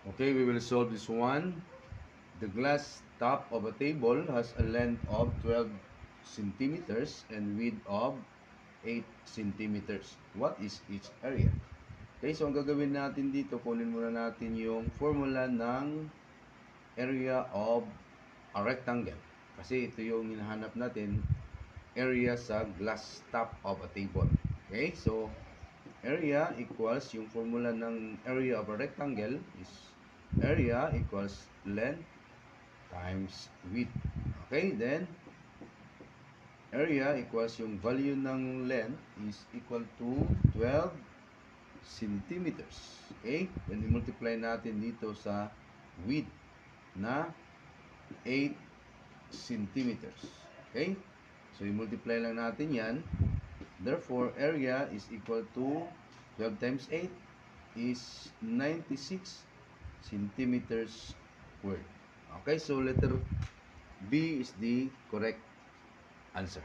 Okay, we will solve this one. The glass top of a table has a length of 12 centimeters and width of 8 centimeters. What is each area? Okay, so ang gagawin natin dito, kunin muna natin yung formula ng area of a rectangle. Kasi ito yung hinahanap natin, area sa glass top of a table. Okay, so area equals, yung formula ng area of a rectangle is area equals length times width. Okay, then area equals yung value ng length is equal to 12 centimeters. Okay, then i-multiply natin dito sa width na 8 centimeters. Okay, so i-multiply lang natin yan. Therefore, area is equal to 12 times 8 is 96 centimeters squared. Okay, so letter B is the correct answer.